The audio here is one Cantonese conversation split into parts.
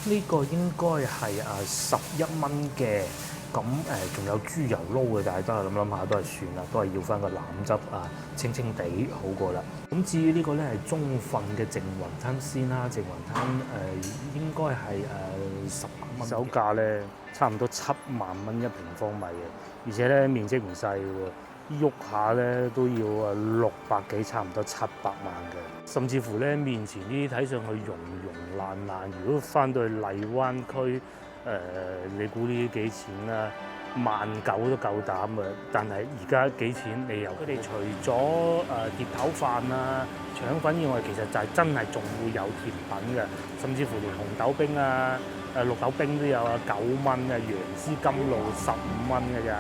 呢個應該係11蚊嘅，咁仲有豬油撈嘅，但係都係諗下都係算啦，都係要翻個腩汁清清地好過啦。咁至於呢個咧係中份嘅淨雲吞鮮啦，淨雲吞應該係18蚊，手價咧差唔多7萬蚊一平方米嘅，而且咧面積唔細喎，喐下咧都要600幾，差唔多700萬嘅，甚至乎咧面前呢啲睇上去溶爛爛，如果翻到去荔灣區，你估呢啲幾錢啦？19,000都夠膽啊！但係而家幾錢你又？佢哋除咗碟頭飯腸粉以外，其實就係真係仲會有甜品嘅，甚至乎連紅豆冰綠豆冰都有9蚊啊，楊枝甘露15蚊嘅咋。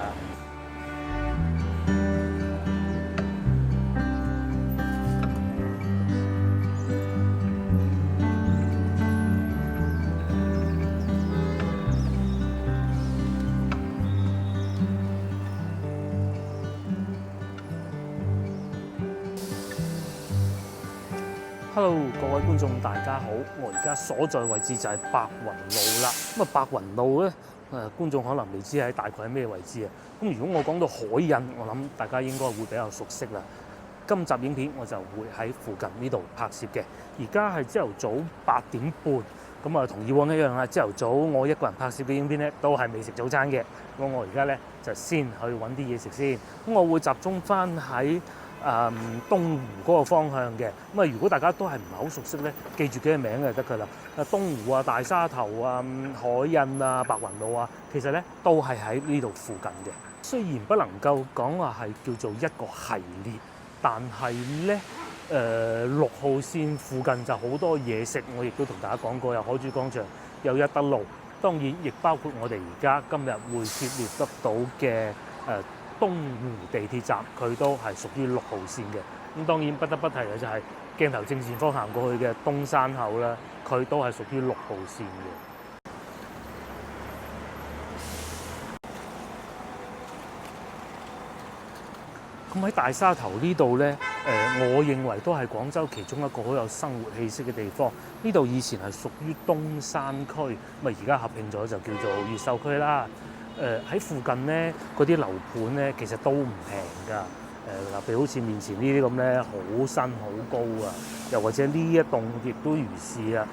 Hello， 各位觀眾大家好，我而家所在位置就係白雲路啦。咁白雲路咧，觀眾可能未知喺大概喺咩位置啊。咁如果我講到海印，我諗大家應該會比較熟悉啦。今集影片我就會喺附近呢度拍攝嘅。而家係朝頭早8點半，咁同以往一樣啦。朝頭早我一個人拍攝嘅影片咧，都係未食早餐嘅。咁我而家咧就先去揾啲嘢食先。咁我會集中翻喺東湖嗰個方向嘅。咁如果大家都係唔係好熟悉咧，記住幾個名就得㗎啦。東湖大沙頭海印白雲路其實咧都係喺呢度附近嘅。雖然不能夠講話係叫做一個系列，但係咧6號線附近就好多嘢食。我亦都同大家講過，有海珠廣場，有一德路，當然亦包括我哋而家今日會涉獵得到嘅東湖地鐵站，佢都係屬於6號線嘅。咁當然不得不提嘅就係鏡頭正前方行過去嘅東山口啦，佢都係屬於6號線嘅。咁喺大沙頭呢度呢，我認為都係廣州其中一個好有生活氣息嘅地方。呢度以前係屬於東山區，而家合併咗就叫做越秀區啦。喺附近呢，嗰啲樓盤呢，其實都唔平㗎。譬如好似面前呢啲咁咧，好新好高又或者呢一棟亦都如是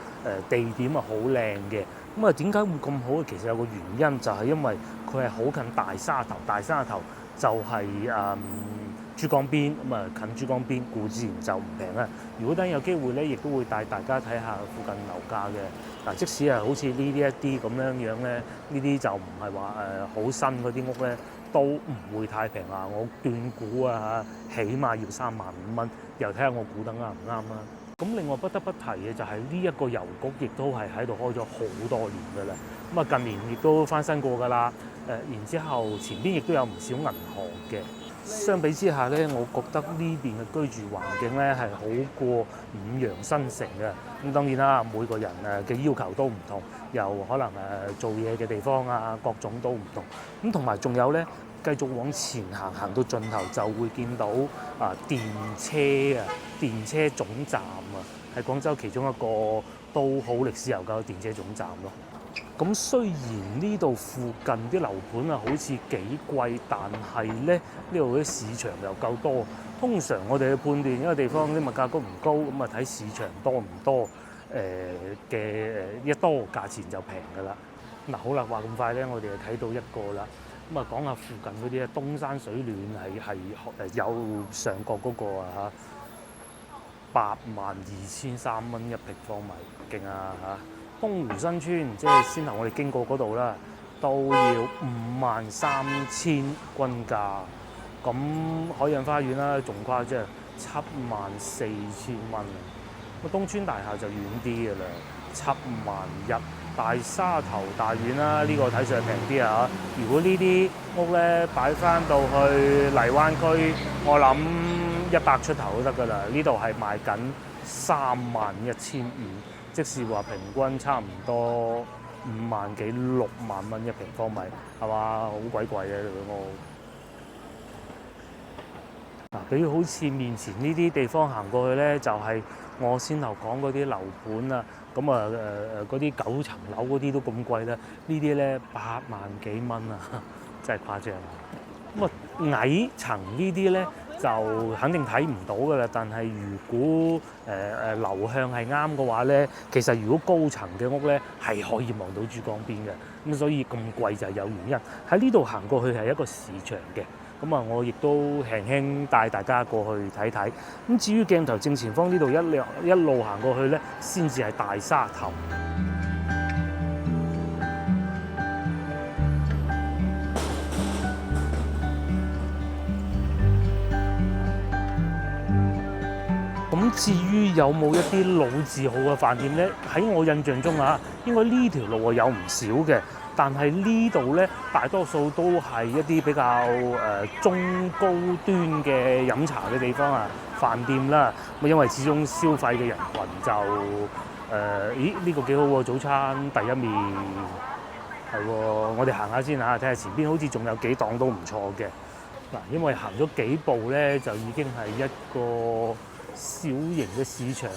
地點好靚嘅。咁點解會咁好？其實有個原因就係因為佢係好近大沙頭，大沙頭就係珠江邊，近珠江邊，固自然就唔平啦。如果等有機會咧，亦都會帶大家睇下附近樓價嘅。即使係好似呢啲一啲咁樣樣咧，呢啲就唔係話好新嗰啲屋咧，都唔會太平我斷估起碼要35,000蚊，又睇下我估得啱唔啱啦。咁另外不得不提嘅就係呢一個郵局，亦都係喺度開咗好多年㗎啦。近年亦都翻新過㗎啦。然之後前邊亦都有唔少銀行嘅。相比之下咧，我覺得呢邊嘅居住環境咧係好過五羊新城嘅。咁當然啦，每個人嘅要求都唔同，又可能做嘢嘅地方各種都唔同。咁同埋仲有咧，繼續往前行到盡頭就會見到電車總站係廣州其中一個都好歷史悠久嘅電車總站咯。咁雖然呢度附近啲樓盤好似幾貴，但係咧呢度啲市場又夠多。通常我哋去判斷一個地方啲物價高唔高，咁睇市場多唔多一多價錢就平㗎啦。好啦，話咁快咧，我哋就睇到一個啦。講下附近嗰啲東山水暖係有上角嗰個82,300蚊一平方米，勁東湖新村即係先頭我哋經過嗰度啦，都要53,000均價。咁海印花園啦，仲誇張，74,000蚊。東村大廈就遠啲㗎啦，71,000。大沙頭大院啦，呢個睇上去平啲如果呢啲屋咧擺翻到去荔灣區，我諗100出頭都得㗎啦。呢度係賣緊31,500，即是話平均差唔多5萬幾6萬蚊一平方米，係嘛？好鬼貴嘅屋。比如好似面前呢啲地方行過去咧，就係我先頭講嗰啲樓盤啊，咁啊嗰啲9層樓嗰啲都咁貴啦，呢啲咧8萬幾蚊啊，真係誇張。咁啊矮層呢啲咧就肯定睇唔到㗎啦，但係如果流向係啱嘅話咧，其實如果高層嘅屋咧係可以望到珠江邊嘅，咁所以咁貴就係有原因。喺呢度行過去係一個市場嘅。咁啊，我亦都輕輕帶大家過去睇睇。咁至於鏡頭正前方呢度一路行過去咧，先至係大沙頭。咁至於有冇一啲老字號嘅飯店咧？喺我印象中啊，應該呢條路有唔少嘅。但係呢度咧，大多數都係一啲比較中高端嘅飲茶嘅地方啊，飯店啦。咁因為始終消費嘅人群就咦呢個幾好喎，早餐第一面係喎，我哋行下先嚇，睇下前邊好似仲有幾檔都唔錯嘅。嗱，因為行咗幾步咧，就已經係一個小型嘅市場。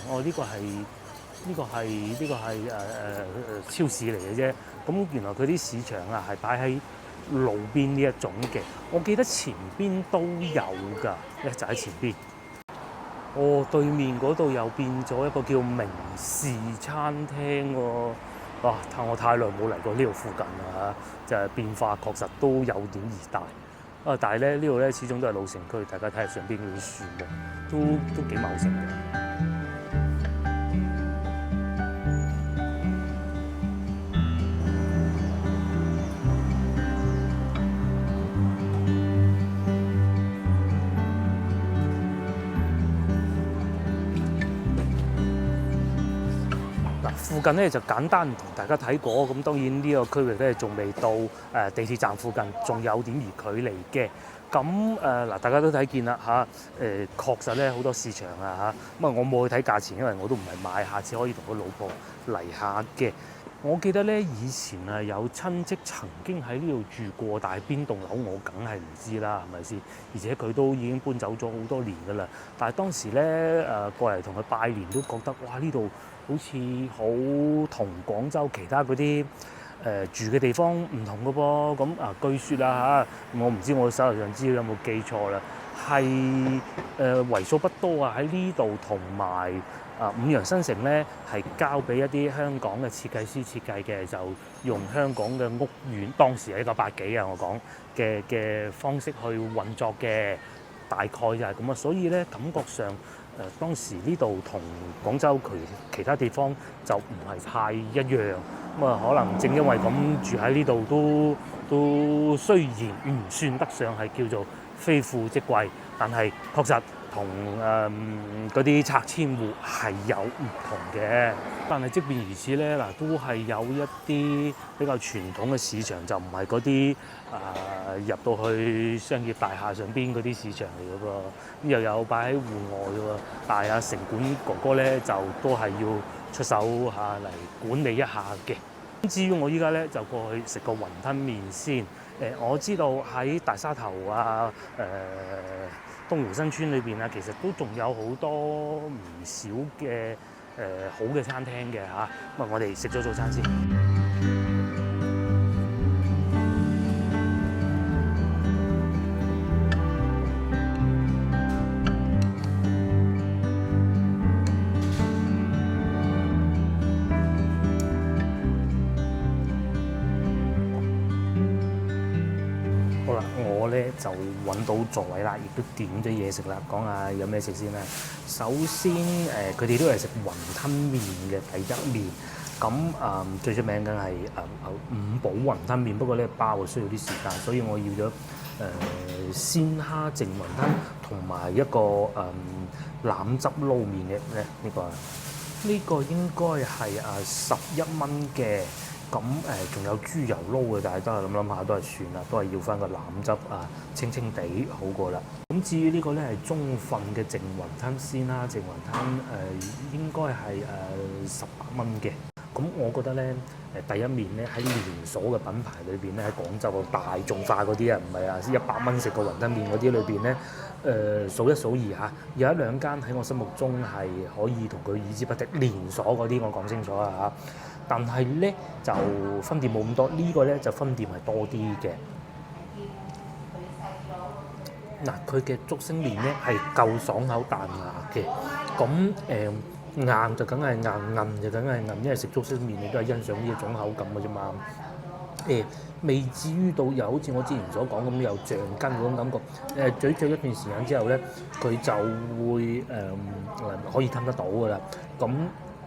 呢個係超市嚟嘅啫。咁原來佢啲市場啊係擺喺路邊呢一種嘅。我記得前邊都有㗎，就喺前邊。對面嗰度又變咗一個叫名士餐廳喎。哇！我太耐冇嚟過呢度附近啦嚇，就係變化確實都有點而大。但係咧呢度咧始終都係老城區，大家睇下上邊嗰啲樹木都幾茂盛嘅。附近咧就簡單同大家睇過，咁當然呢個區域咧仲未到地鐵站附近，仲有點而距離嘅。咁嗱，大家都睇見啦嚇，確實咧好多市場啊嚇。咁啊，我冇去睇價錢，因為我都唔係買，下次可以同個老婆嚟下嘅。我記得咧以前啊有親戚曾經喺呢度住過，但係邊棟樓我梗係唔知啦，係咪先？而且佢都已經搬走咗好多年㗎啦。但係當時咧過嚟同佢拜年都覺得哇呢度〜好似好同廣州其他嗰啲住嘅地方唔同嘅噃，咁據說啊嚇，我唔知我手頭上資料有冇記錯啦，係為數不多啊喺呢度同埋五羊新城咧係交俾一啲香港嘅設計師設計嘅，就用香港嘅屋苑，當時係1980幾啊，我講嘅方式去運作嘅，大概就係咁啊，所以咧感覺上。當時呢度同廣州其他地方就唔係太一樣，咁啊可能正因為咁住喺呢度都雖然唔算得上係叫做非富即貴，但係確實同嗰啲拆遷戶係有唔同嘅。但係即便如此咧，嗱都係有一啲比較傳統嘅市場，就唔係嗰啲入到去商業大廈上邊嗰啲市場嚟嘅噃。咁又有擺喺戶外嘅喎，但係城管哥哥咧就都係要出手嚟管理一下嘅。至於我依家咧就過去食個雲吞麵先。我知道喺大沙頭啊、東湖新村裏邊啊，其實都仲有好多唔少嘅好嘅餐廳嘅嚇。咁我哋食咗早餐先。我咧就揾到座位啦，亦都點咗嘢食啦。講下有咩食先啦。首先佢哋都係食雲吞麵嘅第一面。咁最出名梗係五寶雲吞麵，不過呢個包需要啲時間，所以我要咗鮮蝦淨雲吞同埋一個腩汁撈麵嘅咧。呢個應該係11蚊嘅。咁仲有豬油撈嘅，但係都係諗下都係算啦，都係要翻個腩汁清清地好過啦。咁至於呢個咧係中份嘅淨雲吞鮮啦，淨雲吞應該係18蚊嘅。咁我覺得咧第一面咧喺連鎖嘅品牌裏邊咧，喺廣州個大眾化嗰啲啊，唔係啊100蚊食個雲吞麵嗰啲裏邊咧，數一數二嚇，有一兩間喺我心目中係可以同佢與之不敵連鎖嗰啲，我講清楚啊嚇。但係咧就分店冇咁多，呢個咧就分店係多啲嘅。嗱，佢嘅竹升麵咧係夠爽口彈牙嘅，咁硬就梗係硬，韌就梗係韌，因為食竹升麵你都係欣賞呢一種口感嘅啫嘛。未至於到又好似我之前所講咁有橡筋嗰種感覺。咀嚼一段時間之後咧，佢就會可以吞得到㗎啦。咁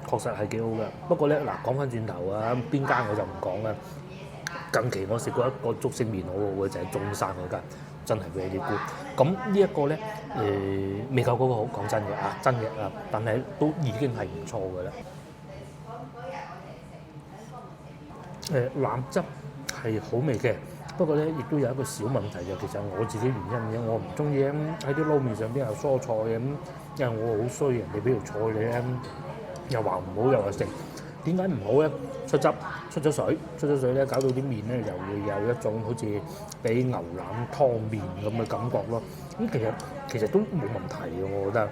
確實係幾好㗎。不過咧嗱，講翻轉頭啊，邊間我就唔講啦。近期我食過一個竹升麵好好嘅，就係中山嗰間。真係 very good。咁呢一個咧未夠嗰個好，講真嘅啊，真嘅啊，但係都已經係唔錯嘅啦。腩汁係好味嘅，不過咧亦都有一個小問題嘅，其實我自己原因嘅，我唔中意喺啲撈麵上邊有蔬菜嘅咁，因為我好衰，人哋俾條菜你咧又話唔好又話食，點解唔好咧？出汁出咗水咧，搞到啲麵咧又會有一種好似俾牛腩湯麵咁嘅感覺咯。咁其實都冇問題嘅，我覺得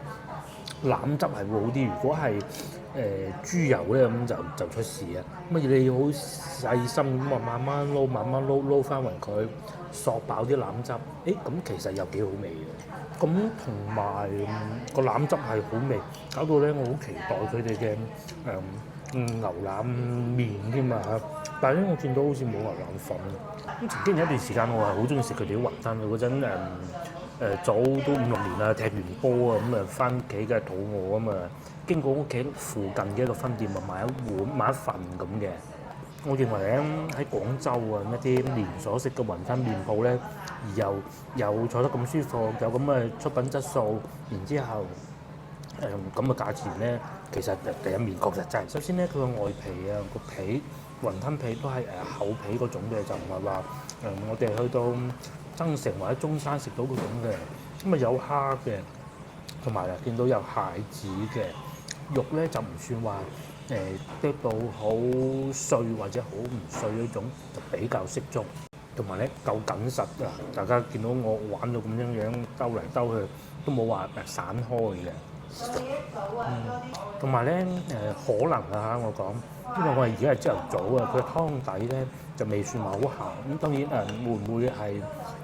腩汁係會好啲。如果係豬油咧咁就出事啊！咁你好細心咁啊，慢慢撈翻勻佢，索爆啲腩汁。咁其實又幾好味嘅。咁同埋個腩汁係好味，搞到咧我好期待佢哋嘅牛腩麵添嘛嚇，但係咧我見到好似冇牛腩粉。咁曾經有一段時間我係好中意食佢哋啲雲吞嘅，嗰陣早都5、6年啦，踢完波啊咁啊翻屋企梗係肚餓啊嘛，經過屋企附近嘅一個分店啊買一份咁嘅。我認為咧喺廣州啊一啲連鎖式嘅雲吞麵鋪咧，而又坐得咁舒服，有咁嘅出品質素，然之後咁嘅價錢咧，其實第一面確實真係。首先咧，佢個外皮啊個皮雲吞皮都係厚皮嗰種嘅，就唔係話我哋去到增城或者中山食到嗰種嘅。咁啊有蝦嘅，同埋見到有蟹子嘅肉咧，就唔算話剁到好碎或者好唔碎嗰種，就比較適中。同埋咧夠緊實啊！大家見到我玩到咁樣兜嚟兜去，都冇話散開嘅。同埋咧可能啊我講，因為我係而家係朝頭早啊，佢湯底咧就未算話好鹹。咁當然會唔會係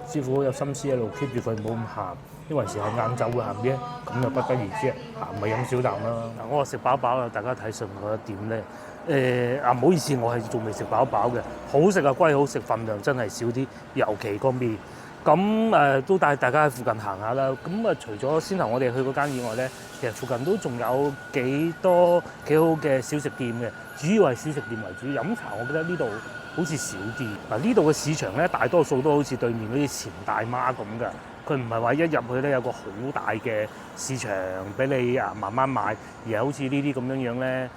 師傅好有心思一路 keep 住佢冇咁鹹？因為時係晏晝會鹹啲，咁就不得而知啊。鹹咪飲少啖啦。我話食飽飽啦，大家睇順我一點咧。唔好意思，我係仲未食飽飽嘅。好食啊歸好食，份量真係少啲，尤其個麵。咁都帶大家喺附近行下啦。咁除咗先頭我哋去嗰間以外咧，其實附近都仲有幾多幾好嘅小食店嘅，主要係小食店為主。飲茶我覺得呢度好似少啲。嗱，呢度嘅市場咧，大多數都好似對面嗰啲錢大媽咁㗎。佢唔係話一入去咧有個好大嘅市場俾你慢慢買，而係好似呢啲咁樣咧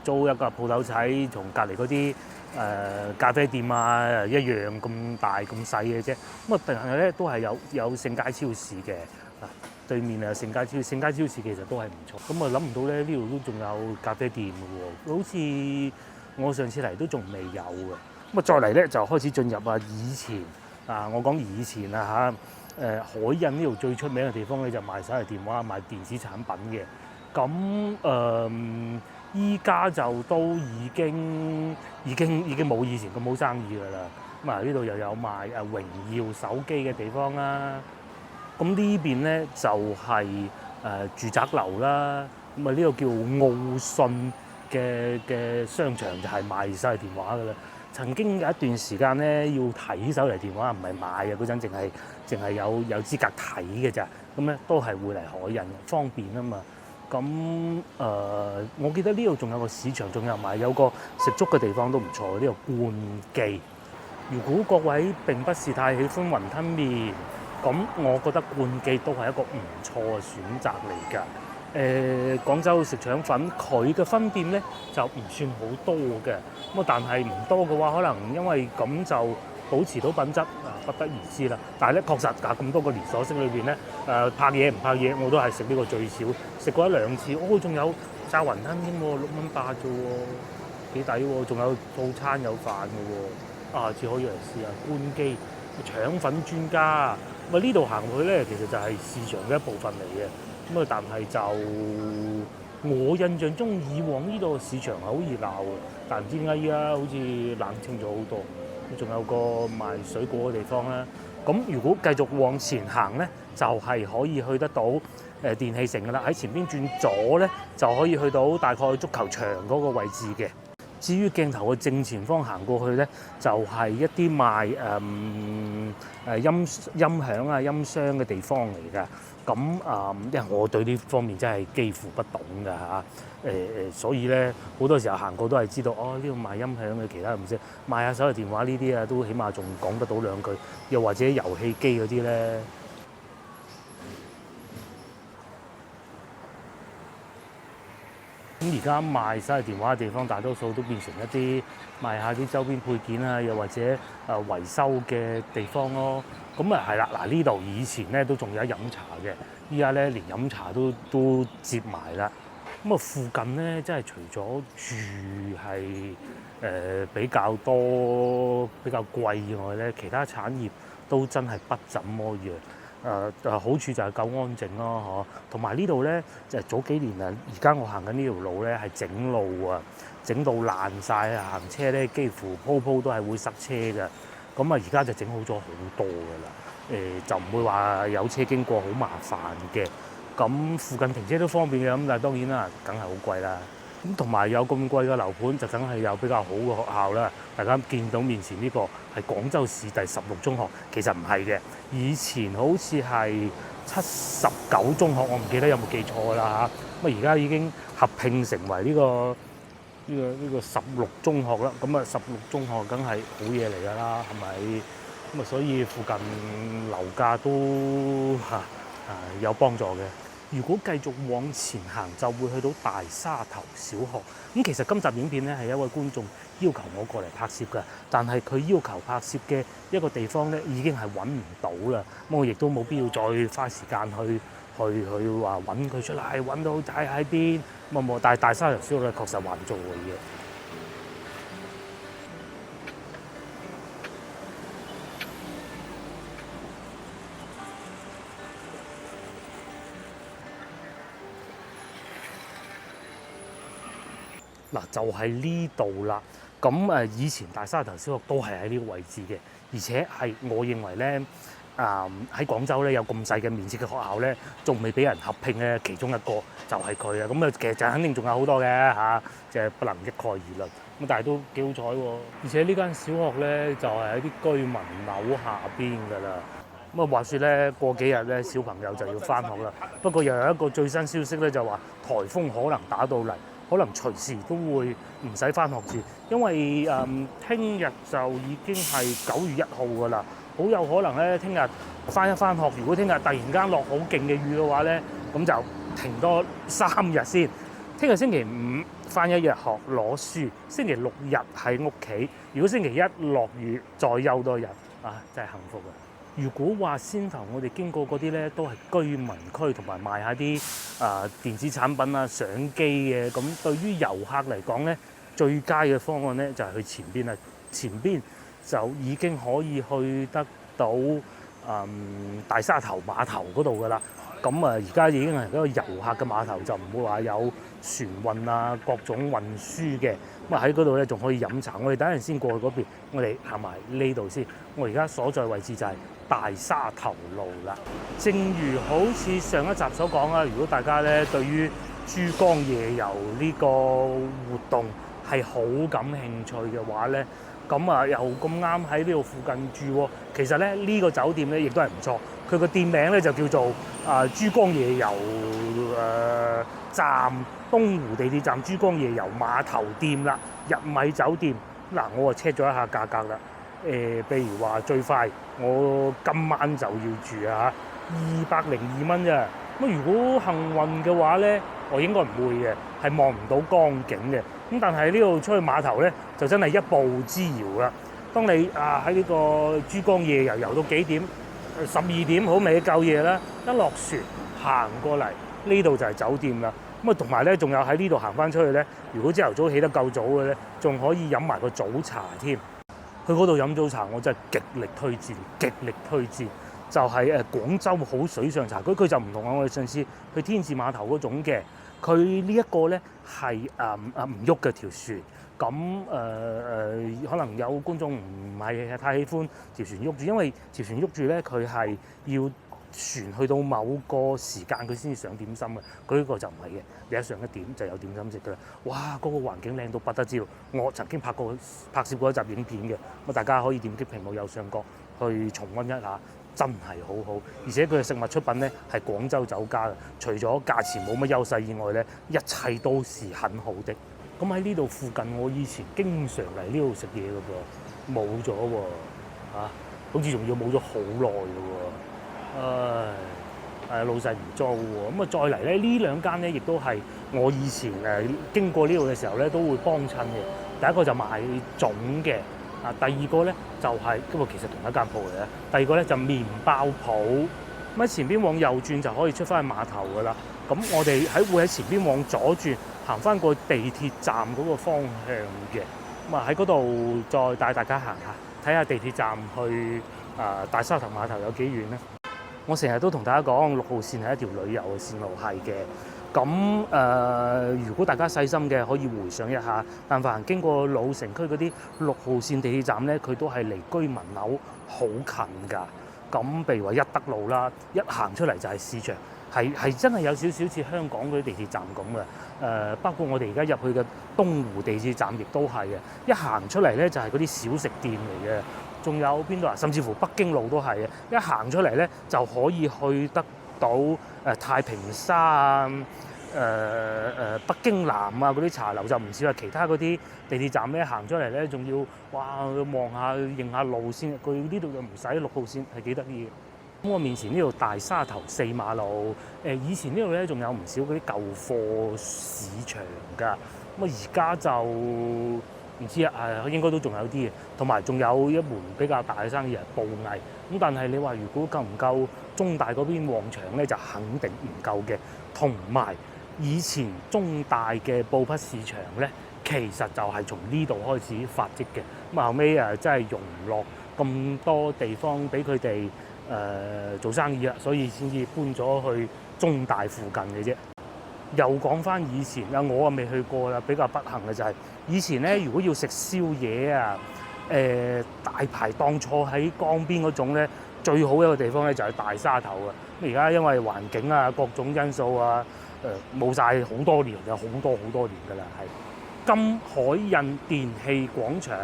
租一個鋪頭仔，同隔離嗰啲咖啡店啊一樣咁大咁細嘅啫。咁啊，但係咧都係有盛佳超市嘅。對面啊盛佳超市其實都係唔錯。咁啊諗唔到咧呢度都仲有咖啡店嘅喎，好似我上次嚟都仲未有嘅。咁啊再嚟咧就開始進入以前我講以前嚇。海印呢度最出名嘅地方咧就賣手提電話、賣電子產品嘅。咁依家就都已經冇以前咁好生意㗎啦。咁呢度又有賣榮耀手機嘅地方啦。咁呢邊咧就係住宅樓啦。咁呢個叫奧信嘅商場就係賣手提電話㗎啦。曾經有一段時間咧要睇手提電話，唔係買嘅，嗰陣淨係有資格睇嘅咋。咁咧都係會嚟海印，方便啊嘛。咁我記得呢度仲有個市場，仲有個食粥嘅地方都唔錯。呢個冠記，如果各位並不是太喜歡雲吞麵，咁我覺得冠記都係一個唔錯嘅選擇嚟㗎。廣州食腸粉，佢嘅分店咧就唔算好多嘅，咁但係唔多嘅話，可能因為咁就保持到品質不得而知啦。但係咧確實咁多個連鎖式裏邊咧，拍嘢唔拍嘢，我都係食呢個最少，食過1、2次。仲有炸雲吞添喎，6蚊8啫喎，幾抵喎，仲有套餐有飯嘅喎，下次可以嚟試下官基腸粉專家。咁啊呢度行去咧，其實就係市場嘅一部分嚟嘅。咁啊，但係就我印象中以往呢度市場係好熱鬧嘅，但唔知點解依家好似冷清咗好多。仲有個賣水果嘅地方啦。咁如果繼續往前行咧，就係可以去得到電器城㗎啦。喺前邊轉左咧，就可以去到大概足球場嗰個位置嘅。至於鏡頭嘅正前方行過去咧，就係一啲賣音響啊、音箱嘅地方嚟㗎。咁因為我對呢方面真係幾乎不懂㗎嚇。所以咧好多時候行過都係知道，哦呢度賣音響嘅，其他唔識。賣下手提電話呢啲啊，都起碼仲講得到兩句。又或者遊戲機嗰啲咧。咁而家賣手提電話嘅地方，大多數都變成一啲賣下啲周邊配件啊，又或者維修嘅地方咯。咁啊係啦，嗱呢度以前咧都仲有飲茶嘅，依家咧連飲茶都接埋啦。咁啊附近咧，真係除咗住係比較多比較貴以外咧，其他產業都真係不怎麼樣。好處就係夠安靜咯，同埋呢度咧就係早幾年啊，而家我行緊呢條路咧係整路啊，整到爛晒啊，行車咧幾乎鋪都係會塞車嘅。咁啊而家就整好咗好多㗎啦，就唔會話有車經過好麻煩嘅。咁附近停車都方便嘅，咁但係當然啦，梗係好貴啦。咁同埋有咁貴嘅樓盤，就梗係有比較好嘅學校啦。大家見到面前呢個係廣州市第16中學，其實唔係嘅，以前好似係79中學，我唔記得有冇記錯啦嚇。咁啊而家已經合併成為呢個16中學啦。咁啊16中學梗係好嘢嚟㗎啦，係咪？咁啊所以附近樓價都有幫助嘅。如果繼續往前行，就會去到大沙頭小學。咁其實今集影片咧係一位觀眾要求我過嚟拍攝嘅，但係佢要求拍攝嘅一個地方咧已經係揾唔到啦。咁我亦都冇必要再花時間去話揾佢出嚟，揾到喺邊。但係大沙頭小學咧確實還做嘅嘢。嗱就係呢度啦，咁以前大沙頭小學都係喺呢個位置嘅，而且係我認為咧，喺廣州咧有咁細嘅面積嘅學校咧，仲未俾人合併咧，其中一個就係佢啊，咁啊其實就肯定仲有好多嘅嚇，即係不能一概而論。咁但係都幾好彩喎，而且呢間小學咧就係喺啲居民樓下邊㗎啦。咁啊話説咧，過幾日咧小朋友就要返學啦，不過又有一個最新消息咧，就話颱風可能打到嚟。可能隨時都會唔使返學住，因為聽日就已經係9月1號㗎啦，好有可能咧聽日返學。如果聽日突然間落好勁嘅雨嘅話咧，咁就停多3日先。聽日星期5返1日學攞書，星期6日喺屋企。如果星期1落雨，再休多日啊，真係幸福啊！如果話先頭我哋經過嗰啲咧，都係居民區同埋賣下啲電子產品啊、相機嘅，咁對於遊客嚟講咧，最佳嘅方案咧就係去前邊啦。前邊就已經可以去得到大沙頭碼頭嗰度噶啦。咁而家已經係一個遊客嘅碼頭，就唔會話有船運啊各種運輸嘅。咁喺嗰度咧仲可以飲茶。我哋等陣先過去嗰邊，我哋行埋呢度先。我而家所在位置就係大沙頭路啦。正如好似上一集所講啦，如果大家咧對於珠江夜遊呢個活動係好感興趣嘅話咧，咁又咁啱喺呢度附近住喎。其實咧呢個酒店咧亦都係唔錯，佢個店名咧就叫做珠江夜遊站東湖地鐵站珠江夜遊碼頭店啦，日米酒店。嗱，我check咗一下價格啦。譬如話最快，我今晚就要住啊，202蚊啫。咁如果幸運嘅話咧，我應該唔會嘅，係望唔到江景嘅。咁但係呢度出去碼頭咧，就真係一步之遙啦。當你喺呢個珠江夜遊遊到幾點？12點好未夠夜啦，一落船行過嚟呢度就係酒店啦。咁啊，同埋咧，仲有喺呢度行翻出去咧，如果朝頭早起得夠早嘅咧，仲可以飲埋個早茶添。去嗰度飲早茶，我真係極力推薦，極力推薦。就係廣州好水上茶居，佢就唔同我哋上次去天字碼頭嗰種嘅，佢呢一個咧係唔喐嘅條船。咁可能有觀眾唔係太喜歡條船喐住，因為條船喐住咧，佢係要船去到某個時間佢先至上點心嘅。佢呢個就唔係嘅，你一上一點就有點心食㗎啦。哇！嗰個環境靚到不得之了，我曾經拍攝過一集影片嘅，咁大家可以點擊屏幕右上角去重溫一下。真係好好，而且佢嘅食物出品咧係廣州酒家嘅，除咗價錢冇乜優勢以外咧，一切都是很好的。咁喺呢度附近，我以前經常嚟呢度食嘢嘅噃，冇咗喎，好似仲要冇咗好耐嘅喎，老細唔租喎。咁啊再嚟咧，呢兩間咧亦都係我以前經過呢度嘅時候咧都會幫襯嘅。第一個就賣粽嘅。第二個咧就係因為其實同一間鋪嚟嘅。第二個咧就麵包鋪，咁喺前邊往右轉就可以出翻去碼頭噶啦。咁我哋會喺前邊往左轉，行翻過地鐵站嗰個方向嘅。咁啊喺嗰度再帶大家行下，睇下地鐵站去大沙頭碼頭有幾遠咧。我成日都同大家講，6號線係一條旅遊嘅線路係嘅。咁如果大家細心嘅，可以回想一下，但凡經過老城區嗰啲6號線地鐵站咧，佢都係離居民樓好近㗎。咁譬如話一德路啦，一行出嚟就係市場，係真係有少少似香港嗰啲地鐵站咁嘅。包括我哋而家入去嘅東湖地鐵站，亦都係嘅。一行出嚟咧，就係嗰啲小食店嚟嘅。仲有邊度啊？甚至乎北京路都係嘅。一行出嚟咧，就可以去得到太平沙啊、北京南啊嗰啲茶樓，就唔似話其他嗰啲地鐵站咧，行出嚟咧仲要望下認下路先。佢呢度就唔使6號線，係幾得意嘅。咁我面前呢度大沙頭4馬路，以前呢度咧仲有唔少嗰啲舊貨市場㗎。咁啊而家就唔知應該都仲有啲嘅，同埋仲有一門比較大嘅生意係布藝。咁但係你話如果夠唔夠中大嗰邊旺場咧，就肯定唔夠嘅。同埋以前中大嘅布匹市場咧，其實就係從呢度開始發跡嘅。咁後尾真係容唔落咁多地方俾佢哋做生意啊，所以先至搬咗去中大附近嘅啫。又講翻以前我未去過啦，比較不幸嘅就係以前咧，如果要食宵夜大排檔坐喺江邊嗰種咧，最好一個地方咧就係大沙頭啊。咁而家因為環境各種因素冇晒好多年，有好多年㗎啦，係金海印電器廣場。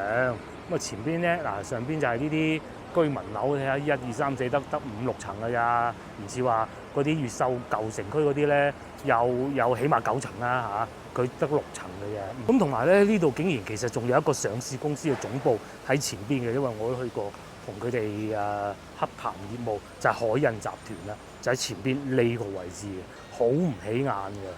咁前邊咧上邊就係呢啲居民樓，睇下1、2、3、4得5、6層㗎咋，唔似話嗰啲越秀舊城區嗰啲咧有起碼9層啦佢得6層嘅啫。咁同埋咧呢度竟然其實仲有一個上市公司嘅總部喺前邊嘅，因為我都去過同佢哋洽談業務，就係海印集團啦，就喺前邊呢個位置嘅，好唔起眼㗎。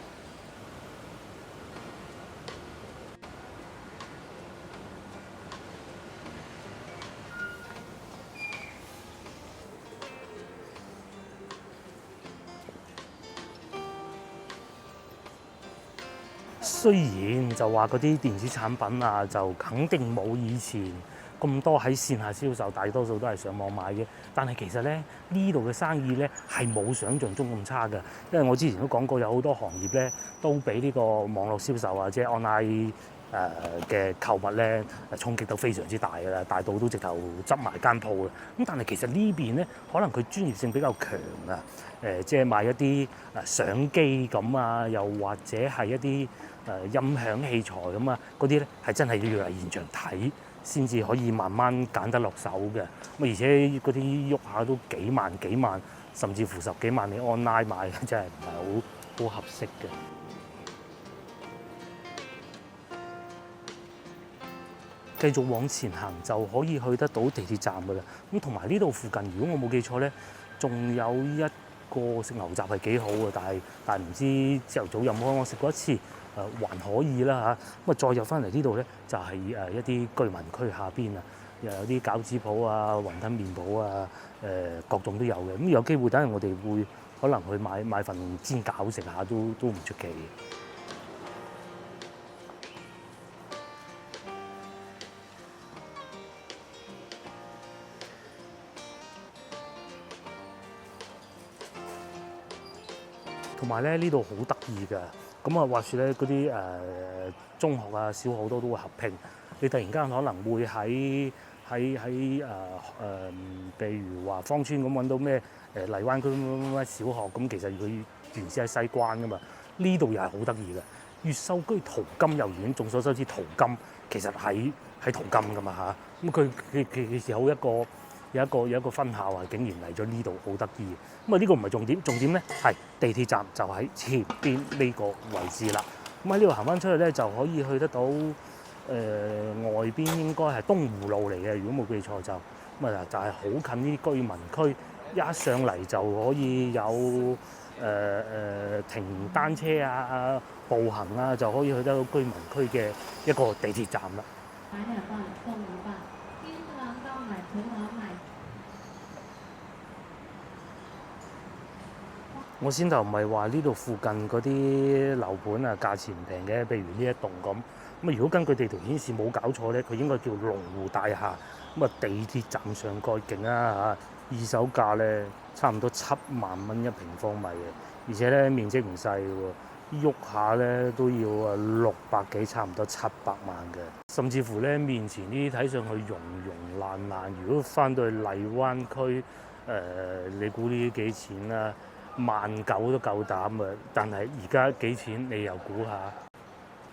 雖然就話嗰啲電子產品就肯定冇以前咁多喺線下銷售，大多數都係上網買嘅。但係其實咧呢度嘅生意咧係冇想像中咁差嘅，因為我之前都講過，有好多行業咧都俾呢個網絡銷售即係 online 嘅購物咧衝擊得非常之大㗎啦，大到都直頭執埋間鋪啦。咁但係其實呢邊咧可能佢專業性比較強即係賣一啲相機咁又或者係一啲音響器材咁嗰啲咧係真係要嚟現場睇先至可以慢慢揀得落手嘅。而且嗰啲喐下都幾萬，甚至乎10幾萬，你 online 買真係唔係好合適嘅。繼續往前行就可以去得到地鐵站㗎啦。咁同埋呢度附近，如果我冇記錯咧，仲有一個食牛雜係幾好嘅，但係唔知朝頭早有冇，我食過一次，還可以啦嚇。咁再入翻嚟呢度咧，就係一啲居民區下邊又有啲餃子鋪雲吞麵鋪各種都有嘅。咁有機會等陣我哋會可能去買份煎餃食下都唔出奇。同埋咧呢度好得意㗎，咁啊話説咧嗰啲中學啊、小學好多都會合併，你突然間可能會喺譬如話芳村咁揾到咩荔灣區乜小學，咁其實佢原先喺西關㗎嘛，呢度又係好得意嘅。越秀居淘金幼兒園，眾所周知淘金其實喺淘金㗎嘛嚇，咁佢有一個分校啊，竟然嚟咗呢度，好得意。咁啊呢個唔係重點，重點咧係地鐵站就喺前邊呢個位置啦。咁喺呢度行翻出去咧，就可以去得到外邊應該係東湖路嚟嘅，如果冇記錯就咁啊，就係好近啲居民區，一上嚟就可以有停單車啊、步行啊，就可以去得到居民區嘅一個地鐵站啦。我先頭唔係話呢度附近嗰啲樓盤啊價錢唔平嘅，譬如呢一棟咁。咁啊，如果根據地圖顯示冇搞錯咧，佢應該叫龍湖大廈。咁啊，地鐵站上蓋勁啊嚇，二手價咧差唔多7萬蚊一平方米嘅，而且咧面積唔細喎，喐下咧都要600幾，差唔多700萬嘅。甚至乎咧面前呢啲睇上去溶溶爛爛，如果翻到去荔灣區，你估呢啲幾錢啊？19,000都夠膽啊！但係而家幾錢？你又估下？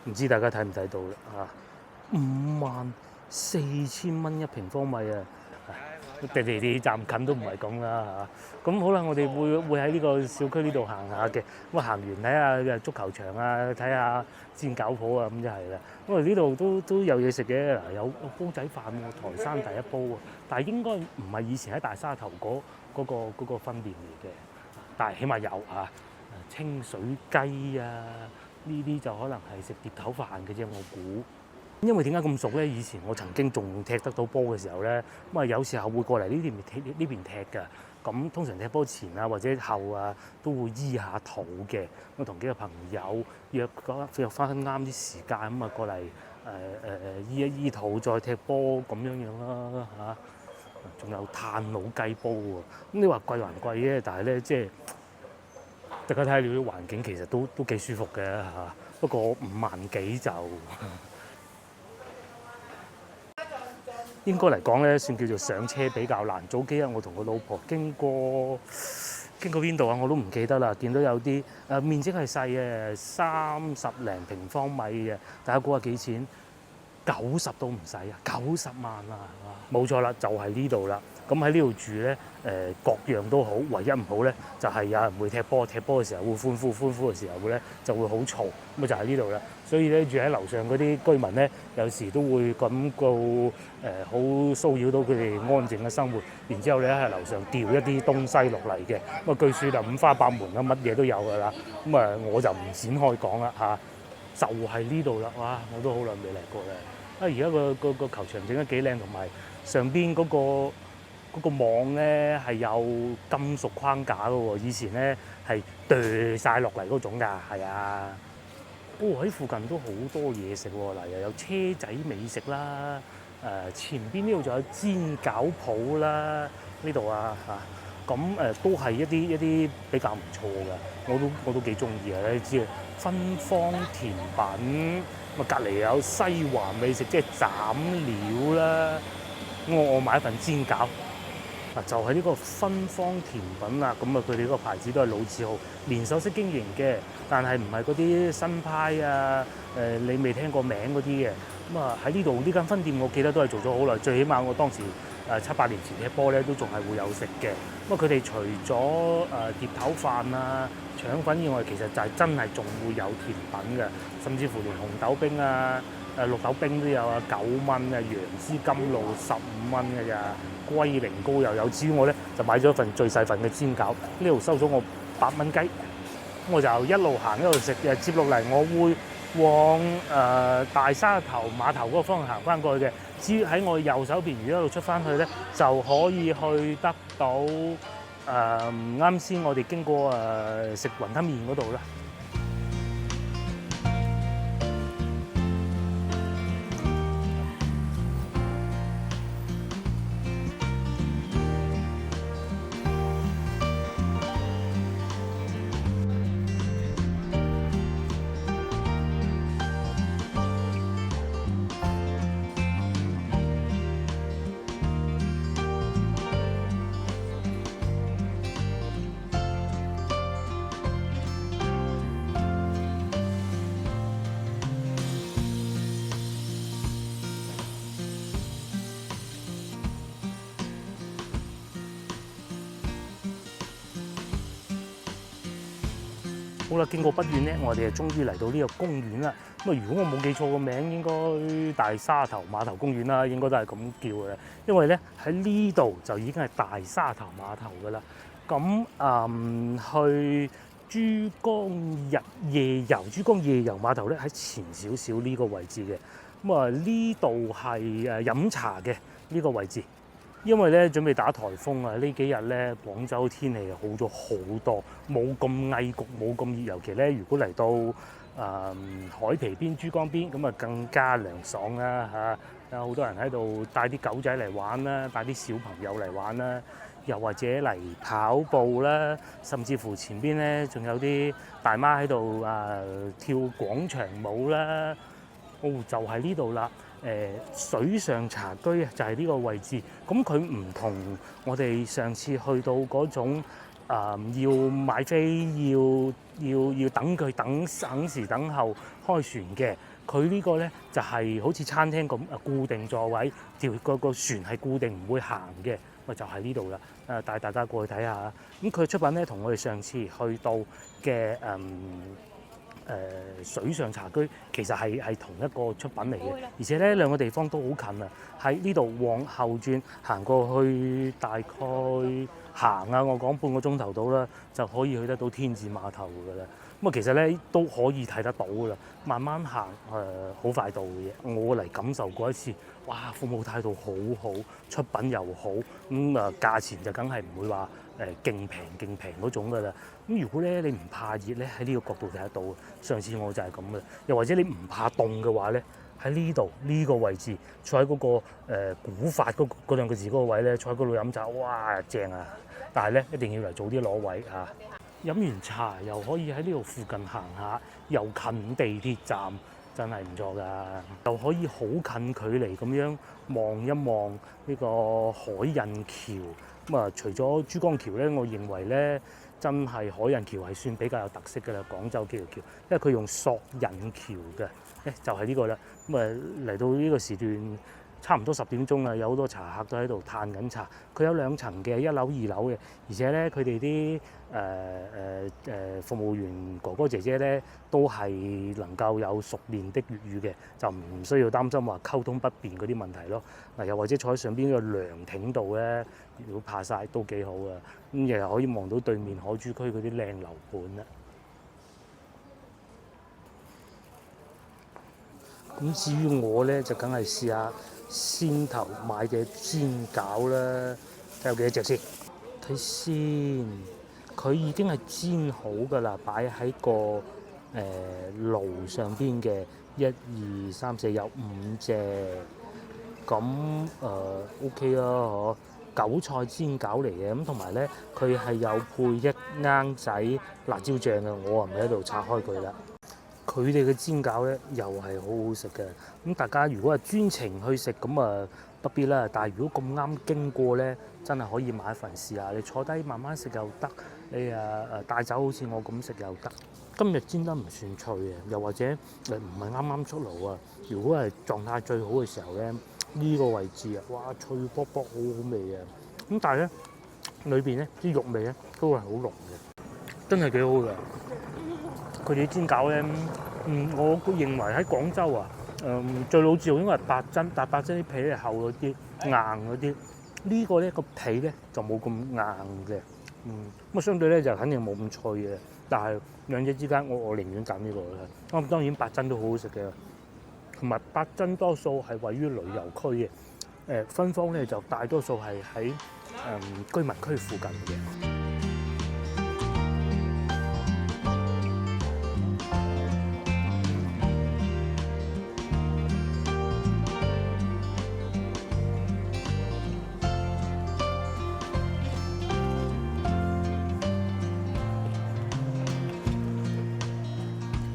唔知大家睇唔睇到啦嚇？54,000蚊一平方米啊！地鐵站近都唔係咁啦嚇。咁好啦，我哋會喺呢個小區呢度行下嘅。咁啊行完睇下足球場啊，睇下煎餃鋪啊，咁就係啦。因為呢度都有嘢食嘅，嗱有煲仔飯喎，台山第一煲喎。但係應該唔係以前喺大沙頭嗰個分店嚟嘅。但係起碼有嚇清水雞啊，呢啲就可能係食碟頭飯嘅啫，我估。因為點解咁熟咧？以前我曾經仲踢得到波嘅時候咧，咁啊有時候會過嚟呢邊踢㗎。咁通常踢波前啊或者後啊都會醫下肚嘅。我同幾個朋友約翻啱啲時間咁啊過嚟醫一醫肚再踢波咁樣啦嚇。仲有炭佬雞煲喎，咁你話貴還貴嘅，但係咧即係大家睇下你啲環境，其實都幾舒服嘅嚇。不過5萬幾就應該嚟講咧，算叫做上車比較難。早幾日我同個老婆經過邊度啊，我都唔記得啦。見到有啲面積係細嘅，30零平方米嘅，大家估下幾錢？90都唔使啊，90萬啊，冇錯啦，就係呢度啦。咁喺呢度住咧，各樣都好，唯一唔好咧就係有人會踢波嘅時候會歡呼嘅時候咧就會好嘈，咁就喺呢度啦。所以咧住喺樓上嗰啲居民咧，有時都會感覺好騷擾到佢哋安靜嘅生活。然之後咧喺樓上掉一啲東西落嚟嘅，咁啊據說就五花八門啦，乜嘢都有㗎啦。咁啊我就唔展開講啦嚇。就係呢度啦，哇！我都好耐未嚟過啦。而家個球場整得幾靚，同埋上邊嗰個網咧係有金屬框架嘅喎。以前咧係墮晒落嚟嗰種㗎，係啊。喺附近都好多嘢食喎，嗱又有車仔美食啦，前邊呢度仲有煎餃鋪啦，呢度啊嚇。咁都係一啲比較唔錯嘅，我都幾中意啊！你知道芬芳甜品，咁啊隔離有西環美食，即係斬料啦。我買一份煎餃，嗱就係呢個芬芳甜品啦。咁啊佢哋嗰個牌子都係老字號，連鎖式經營嘅，但係唔係嗰啲新派啊你未聽過名嗰啲嘅。咁啊喺呢度呢間分店，我記得都係做咗好耐，最起碼我當時7、8年前踢波咧都仲係會有食嘅。咁啊佢哋除咗碟頭飯啊、腸粉以外，其實就係真係仲會有甜品嘅，甚至乎連紅豆冰啊、綠豆冰都有啊，9蚊啊，楊枝甘露15蚊嘅咋，龜苓膏又有。至於我咧就買咗一份最細份嘅煎餃，呢度收咗我8蚊雞，我就一路行一路食。接落嚟我會往大沙頭碼頭嗰個方向行翻過去嘅。至於喺我右手邊，如果一路出翻去咧，就可以去得到啱先我哋經過食雲吞麵嗰度啦。好啦，經過不遠咧，我哋就終於嚟到呢個公園啦。咁啊，如果我冇記錯個名，應該大沙頭碼頭公園啦，應該都係咁叫嘅。因為咧喺呢度就已經係大沙頭碼頭噶啦。咁去珠江夜遊碼頭咧喺前少少呢個位置嘅。咁啊，呢度係飲茶嘅呢個位置。因為咧準備打颱風啊，呢幾日咧廣州天氣好咗好多，冇咁翳焗，冇咁熱。尤其咧，如果嚟到海皮邊、珠江邊，咁啊更加涼爽啦嚇！有好多人喺度帶啲狗仔嚟玩啦，帶啲小朋友嚟玩啦，又或者嚟跑步啦，甚至乎前邊咧仲有啲大媽喺度跳廣場舞啦。就係呢度啦。水上茶居啊，就係呢個位置。咁佢唔同我哋上次去到嗰種要買飛，要等佢等時等候開船嘅。佢呢個咧就係好似餐廳咁固定座位，個船係固定唔會行嘅。就係呢度啦。帶大家過去睇下。咁佢出品咧同我哋上次去到嘅水上茶居其實係同一個出品嚟嘅，而且咧兩個地方都好近啊！喺呢度往後轉行過去，大概行我講半個鐘頭到啦，就可以去得到天字碼頭㗎啦。咁其實咧都可以睇得到㗎啦，慢慢行好快到嘅嘢。我嚟感受過一次，哇！服務態度好好，出品又好，價錢就梗係唔會話勁平嗰種㗎啦。咁如果咧你唔怕熱咧，喺呢個角度睇得到。上次我就係咁嘅，又或者你唔怕凍嘅話咧，喺呢度呢個位置坐喺嗰個古法嗰兩個字嗰個位咧，坐喺嗰度飲茶，哇正啊！但係咧一定要嚟早啲攞位啊！飲完茶又可以喺呢度附近行下，又近地鐵站，真係唔錯㗎。又可以好近距離咁樣望一望呢個海印橋。除咗珠江橋咧，我認為咧真係海印橋係算比較有特色㗎啦。廣州幾條橋，因為佢用索引橋嘅，就係呢個啦。嚟到呢個時段，差唔多10點鐘啦，有好多茶客都喺度嘆緊茶。佢有2層嘅，1樓、2樓嘅，而且咧佢哋啲服務員哥哥姐姐咧都係能夠有熟練的粵語嘅，就唔需要擔心話溝通不便嗰啲問題咯。又或者坐喺上邊呢個涼亭度咧，如果怕曬都幾好啊。咁又可以望到對面海珠區嗰啲靚樓盤啦。咁至於我咧，就梗係試下先頭買嘅煎餃啦，睇有幾多隻先。睇先，佢已經係煎好㗎啦，擺喺個爐上邊嘅，1、2、3、4有5隻。咁OK 啦，嗬。韭菜煎餃嚟嘅，咁同埋咧佢係有配1罌仔辣椒醬嘅，我唔喺度拆開佢啦。佢哋嘅煎餃咧又係好好食嘅，咁大家如果係專程去食咁不必啦。但係如果咁啱經過咧，真係可以買一份試下。你坐低慢慢食又得，你帶走好似我咁食又得。今日煎得唔算脆嘅，又或者唔係啱啱出爐啊。如果係狀態最好嘅時候咧，呢個位置哇脆卜卜好好味啊！咁但係咧裏邊咧啲肉味咧都係好濃嘅，真係幾好㗎。佢哋啲煎餃咧，我認為喺廣州最老字號應該係八珍，但係八珍啲皮係厚嗰啲、硬嗰啲。呢個咧個皮咧就冇咁硬嘅，相對咧就肯定冇咁脆嘅。但係兩者之間，我寧願揀呢個啦。當然八珍都好好食嘅，同埋八珍多數係位於旅遊區嘅，分方咧就大多數係喺居民區附近嘅。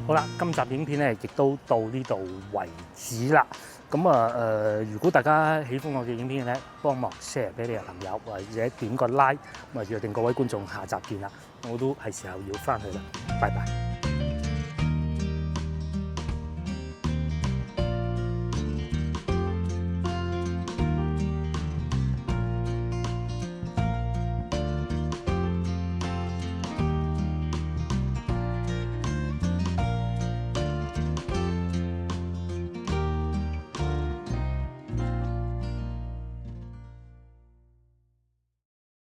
好啦，今集影片咧亦都到呢度為止啦。咁如果大家喜歡我嘅影片咧，幫忙 share 俾你嘅朋友，或者點個 like，咁約定各位觀眾下集見啦。我都係時候要翻去啦，拜拜。